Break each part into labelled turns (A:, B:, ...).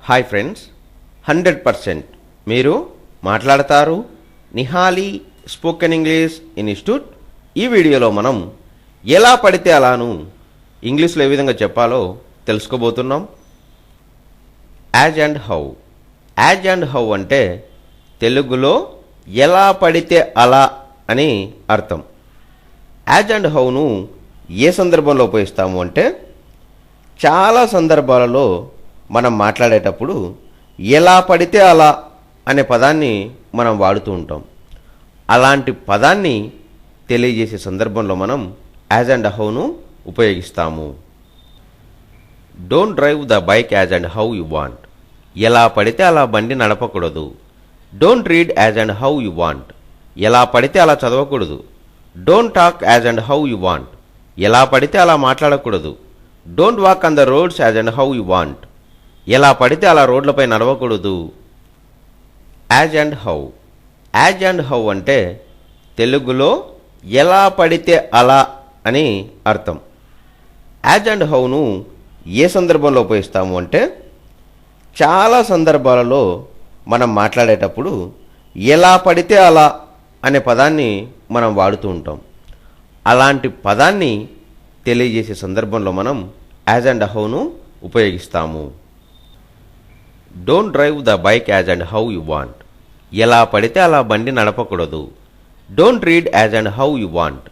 A: Hi friends, 100% మీరు మాట్లాడతారు Nihali spoken English institute. ఈ వీడియోలో మనం ఎలా పడితే అలాను ఇంగ్లీష్లో ఏ విధంగా చెప్పాలో తెలుసుకోబోతున్నాం. As and how. As and how అంటే తెలుగులో ఎలా పడితే అలా అని అర్థం. యాజ్ అండ్ హౌను ఏ సందర్భంలో ఉపయోగిస్తాము అంటే చాలా సందర్భాలలో మనం మాట్లాడేటప్పుడు ఎలా పడితే అలా అనే పదాన్ని మనం వాడుతూ ఉంటాం. అలాంటి పదాన్ని తెలియజేసే సందర్భంలో మనం యాజ్ అండ్ హౌను ఉపయోగిస్తాము. Don't drive the bike as and how you want. ఎలా పడితే అలా బండి నడపకూడదు. Don't read as and how you want. ఎలా పడితే అలా చదవకూడదు. Don't talk as and how you want. ఎలా పడితే అలా మాట్లాడకూడదు. Don't walk on the roads as and how you want. ఎలా పడితే అలా రోడ్లపై నడవకూడదు. As and how. As and how అంటే తెలుగులో ఎలా పడితే అలా అని అర్థం. యాజ్ అండ్ హౌను ఏ సందర్భంలో ఉపయోగిస్తాము అంటే చాలా సందర్భాలలో మనం మాట్లాడేటప్పుడు ఎలా పడితే అలా అనే పదాన్ని మనం వాడుతూ ఉంటాం. అలాంటి పదాన్ని తెలియజేసే సందర్భంలో మనం యాజ్ అండ్ హౌను ఉపయోగిస్తాము. Don't drive the bike as and how you want. ఎలా పడితే అలా బండి నడపకూడదు. Don't read as and how you want.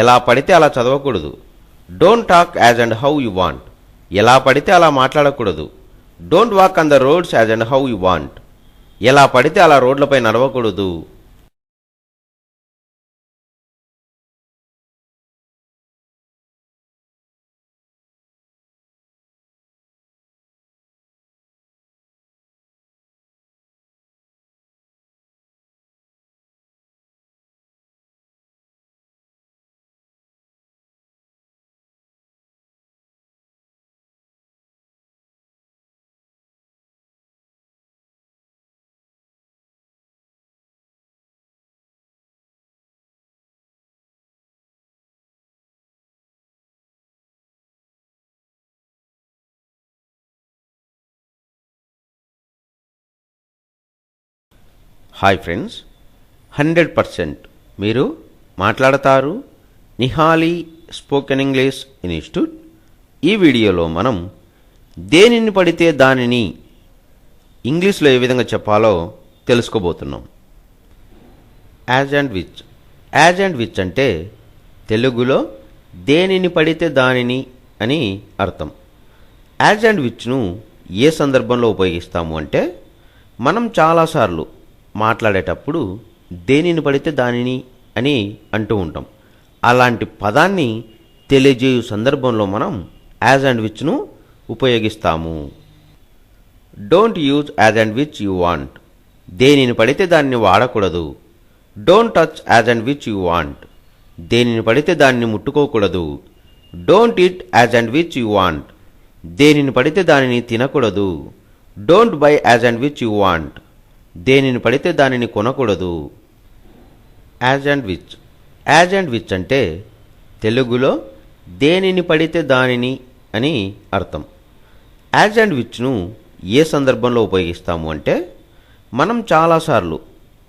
A: ఎలా పడితే అలా చదవకూడదు. Don't talk as and how you want. ఎలా పడితే అలా మాట్లాడకూడదు. Don't walk on the roads as and how you want. ఎలా పడితే అలా రోడ్లపై నడవకూడదు. హాయ్ ఫ్రెండ్స్, 100% మీరు మాట్లాడతారు నిహాలి స్పోకెన్ ఇంగ్లీష్ ఇన్స్టిట్యూట్. ఈ వీడియోలో మనం దేనిని పడితే దానిని ఇంగ్లీష్లో ఏ విధంగా చెప్పాలో తెలుసుకోబోతున్నాం. As and which. As and which అంటే తెలుగులో దేనిని పడితే దానిని అని అర్థం. యాజ్ అండ్ విచ్ను ఏ సందర్భంలో ఉపయోగిస్తాము అంటే మనం చాలాసార్లు మాట్లాడేటప్పుడు దేనిని పడితే దానిని అని అంటూ ఉంటాం. అలాంటి పదాన్ని తెలియజేయు సందర్భంలో మనం యాజ్ అండ్ విచ్ను ఉపయోగిస్తాము. Don't use as and which you want. దేనిని పడితే దాన్ని వాడకూడదు. Don't touch as and which you want. దేనిని పడితే దాన్ని ముట్టుకోకూడదు. Don't eat as and which you want. దేనిని పడితే దానిని తినకూడదు. Don't buy as and which you want. దేనిని పడితే దానిని కొనకూడదు. As and which. As and which అంటే తెలుగులో దేనిని పడితే దానిని అని అర్థం. యాజ్ అండ్ విచ్ను ఏ సందర్భంలో ఉపయోగిస్తాము అంటే మనం చాలాసార్లు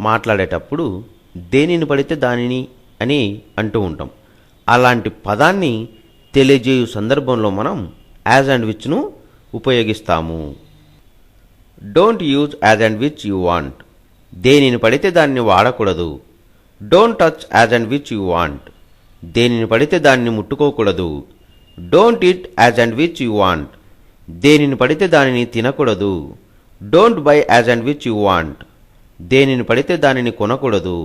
A: మాట్లాడేటప్పుడు దేనిని పడితే దానిని అని అంటూ ఉంటాం. అలాంటి పదాన్ని తెలియజేయు సందర్భంలో మనం యాజ్ అండ్ విచ్ను ఉపయోగిస్తాము. Don't use as and which you want. దేనిని పడితే దాన్ని వాడకూడదు. Don't touch as and which you want. దేనిని పడితే దాన్ని ముట్టుకోకూడదు. Don't eat as and which you want. దేనిని పడితే దానిని తినకూడదు. Don't buy as and which you want. దేనిని పడితే దానిని కొనకూడదు.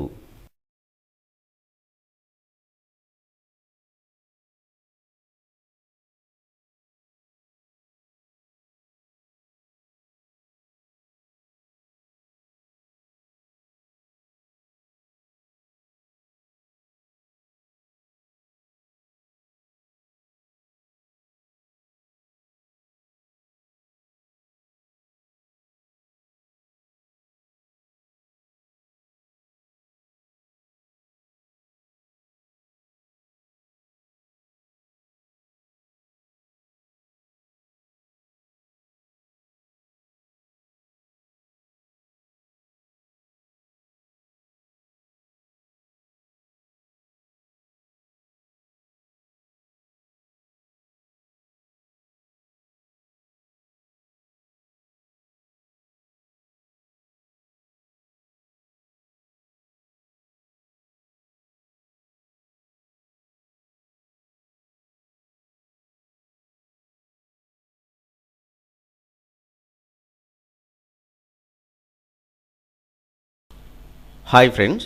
A: హాయ్ ఫ్రెండ్స్,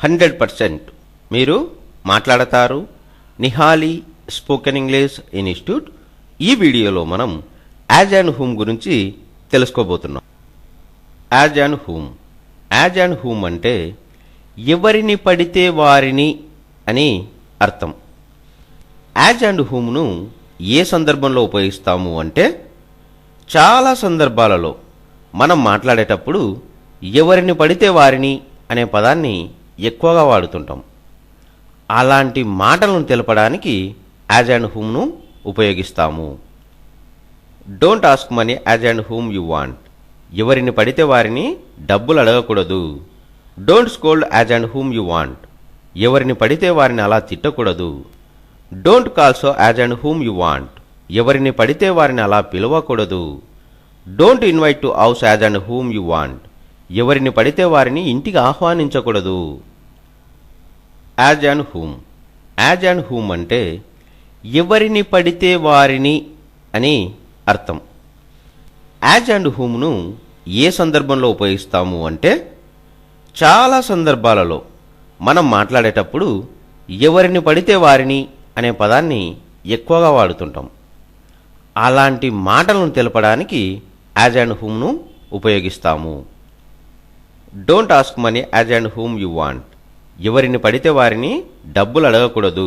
A: 100% మీరు మాట్లాడతారు నిహాలి స్పోకెన్ ఇంగ్లీష్ ఇన్స్టిట్యూట్. ఈ వీడియోలో మనం యాజ్ అండ్ హూమ్ గురించి తెలుసుకోబోతున్నాం. As and whom. As and whom అంటే ఎవరిని పడితే వారిని అని అర్థం. యాజ్ అండ్ హూమ్ను ఏ సందర్భంలో ఉపయోగిస్తాము అంటే చాలా సందర్భాలలో మనం మాట్లాడేటప్పుడు ఎవరిని పడితే వారిని అనే పదాన్ని ఎక్కువగా వాడుతుంటాం. అలాంటి మాటలను తెలపడానికి యాజ్ అండ్ హూమ్ను ఉపయోగిస్తాము. Don't ask money as and whom you want. ఎవరిని పడితే వారిని డబ్బులు అడగకూడదు. Don't scold as and whom you want. ఎవరిని పడితే వారిని అలా తిట్టకూడదు. Don't call so as and whom you want. ఎవరిని పడితే వారిని అలా పిలవకూడదు. Don't invite to house as and whom you want. ఎవరిని పడితే వారిని ఇంటికి ఆహ్వానించకూడదు. As and whom. As and whom అంటే ఎవరిని పడితే వారిని అని అర్థం. యాజ్ అండ్ హూమ్ను ఏ సందర్భంలో ఉపయోగిస్తాము అంటే చాలా సందర్భాలలో మనం మాట్లాడేటప్పుడు ఎవరిని పడితే వారిని అనే పదాన్ని ఎక్కువగా వాడుతుంటాం. అలాంటి మాటలను తెలపడానికి యాజ్ అండ్ హూమ్ను ఉపయోగిస్తాము. Don't ask money as and whom you want. ఎవరిని పడితే వారిని డబ్బులు అడగకూడదు.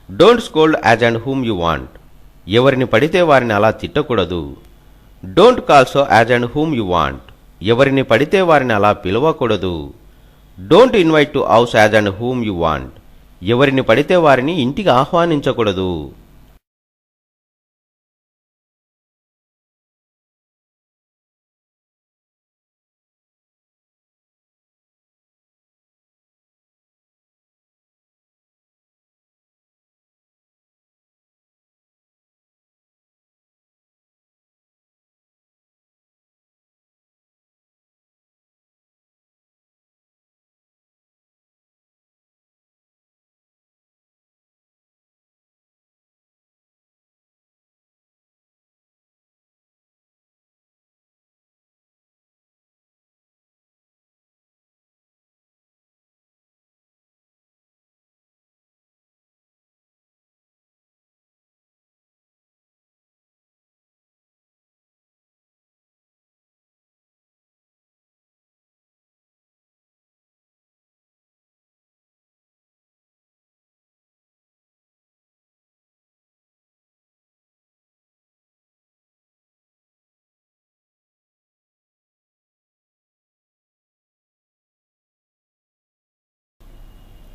A: Don't scold as and whom you want. ఎవరిని పడితే వారిని అలా తిట్టకూడదు. Don't call so as and whom you want. ఎవరిని పడితే వారిని అలా పిలవకూడదు. Don't invite to house as and whom you want. ఎవరిని పడితే వారిని ఇంటికి ఆహ్వానించకూడదు.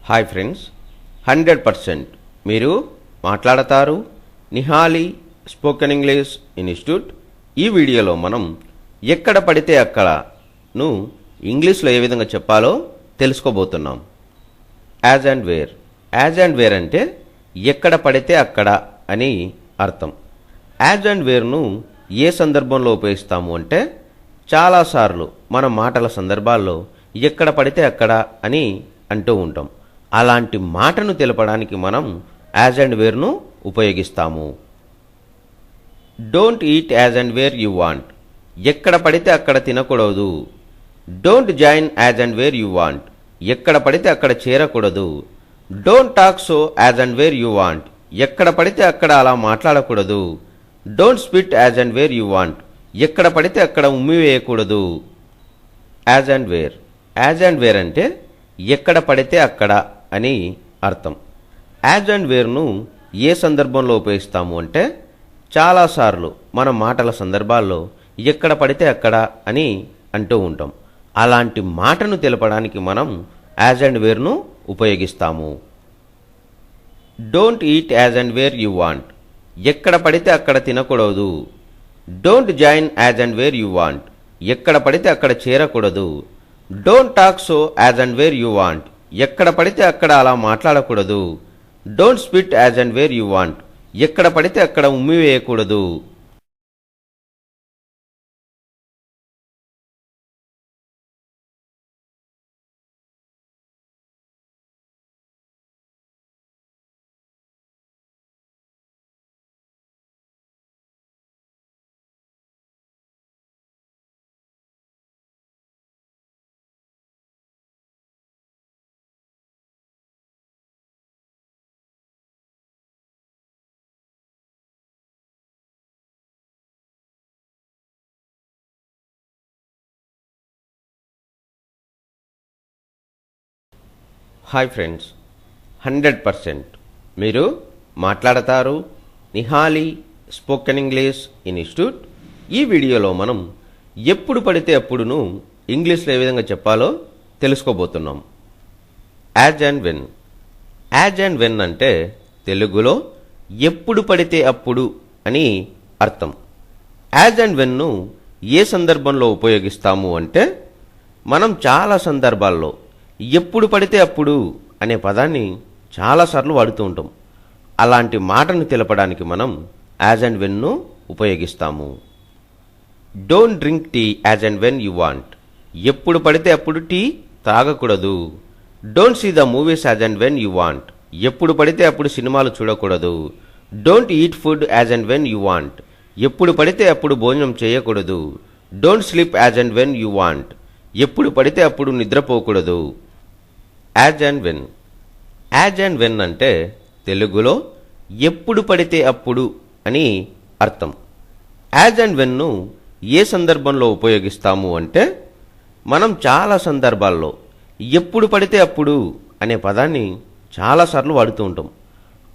A: హాయ్ ఫ్రెండ్స్, 100% మీరు మాట్లాడతారు నిహాలి స్పోకెన్ ఇంగ్లీష్ ఇన్స్టిట్యూట్. ఈ వీడియోలో మనం ఎక్కడ పడితే అక్కడను ఇంగ్లీష్లో ఏ విధంగా చెప్పాలో తెలుసుకోబోతున్నాం. As and where. As and where అంటే ఎక్కడ పడితే అక్కడ అని అర్థం. యాజ్ అండ్ వేర్ను ఏ సందర్భంలో ఉపయోగిస్తాము అంటే చాలాసార్లు మన మాటల సందర్భాల్లో ఎక్కడ పడితే అక్కడ అని అంటూ ఉంటాం. అలాంటి మాటను తెలపడానికి మనం యాజ్ అండ్ వేర్ను ఉపయోగిస్తాము. Don't eat as and where you want. ఎక్కడ పడితే అక్కడ తినకూడదు. Don't join as and where you want. ఎక్కడ పడితే అక్కడ చేరకూడదు. Don't talk so as and where you want. ఎక్కడ పడితే అక్కడ అలా మాట్లాడకూడదు. Don't spit as and where you want. ఎక్కడ పడితే అక్కడ ఉమ్మివేయకూడదు. As and where. As and where అంటే ఎక్కడ పడితే అక్కడ అని అర్థం. యాజ్ అండ్ వేర్ను ఏ సందర్భంలో ఉపయోగిస్తాము అంటే చాలాసార్లు మన మాటల సందర్భాల్లో ఎక్కడ పడితే అక్కడ అని అంటూ ఉంటాం. అలాంటి మాటను తెలపడానికి మనం యాజ్ అండ్ వేర్ను ఉపయోగిస్తాము. Don't eat as and where you want. ఎక్కడ పడితే అక్కడ తినకూడదు. Don't join as and where you want. ఎక్కడ పడితే అక్కడ చేరకూడదు. Don't talk so as and where you want. ఎక్కడ పడితే అక్కడ అలా మాట్లాడకూడదు. Don't spit as and where you want. ఎక్కడ పడితే అక్కడ ఉమ్మివేయకూడదు. హాయ్ ఫ్రెండ్స్, 100% మీరు మాట్లాడతారు నిహాలి స్పోకెన్ ఇంగ్లీష్ ఇన్స్టిట్యూట్. ఈ వీడియోలో మనం ఎప్పుడు పడితే అప్పుడును ఇంగ్లీష్లో ఏ విధంగా చెప్పాలో తెలుసుకోబోతున్నాం. As and when. As and when అంటే తెలుగులో ఎప్పుడు పడితే అప్పుడు అని అర్థం. యాజ్ అండ్ వెన్ను ఏ సందర్భంలో ఉపయోగిస్తాము అంటే మనం చాలా సందర్భాల్లో ఎప్పుడు పడితే అప్పుడు అనే పదాన్ని చాలాసార్లు వాడుతూ ఉంటాం. అలాంటి మాటను తెలపడానికి మనం యాజ్ అండ్ వెన్ను ఉపయోగిస్తాము. Don't drink tea as and when you want. ఎప్పుడు పడితే అప్పుడు టీ తాగకూడదు. Don't see the movies as and when you want. ఎప్పుడు పడితే అప్పుడు సినిమాలు చూడకూడదు. Don't eat food as and when you want. ఎప్పుడు పడితే అప్పుడు భోజనం చేయకూడదు. Don't sleep as and when you want. ఎప్పుడు పడితే అప్పుడు నిద్రపోకూడదు. As and when. As and when అంటే తెలుగులో ఎప్పుడు పడితే అప్పుడు అని అర్థం. యాజ్ అండ్ వెన్ను ఏ సందర్భంలో ఉపయోగిస్తాము అంటే మనం చాలా సందర్భాల్లో ఎప్పుడు పడితే అప్పుడు అనే పదాన్ని చాలాసార్లు వాడుతూ ఉంటాం.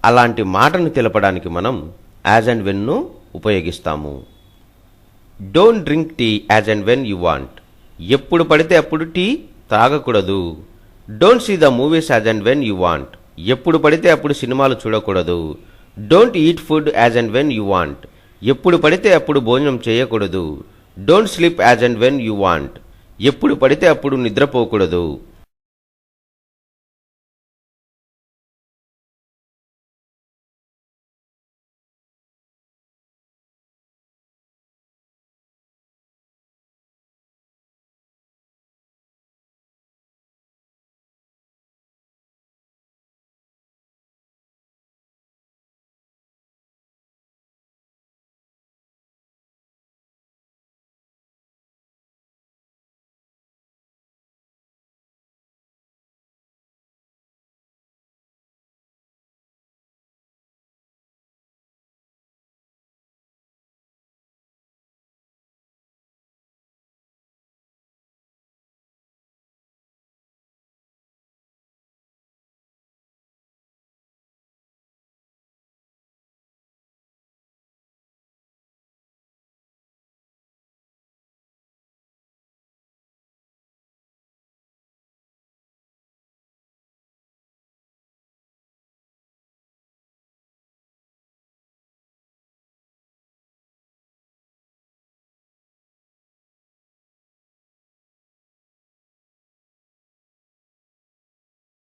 A: అలాంటి మాటను తెలపడానికి మనం యాజ్ అండ్ వెన్ను ఉపయోగిస్తాము. Don't drink tea as and when you want. ఎప్పుడు పడితే అప్పుడు టీ తాగకూడదు. Don't see the movies as and when you want. ఎప్పుడు పడితే అప్పుడు సినిమాలు చూడకూడదు. Don't eat food as and when you want. ఎప్పుడు పడితే అప్పుడు భోజనం చేయకూడదు. Don't sleep as and when you want. ఎప్పుడు పడితే అప్పుడు నిద్రపోకూడదు.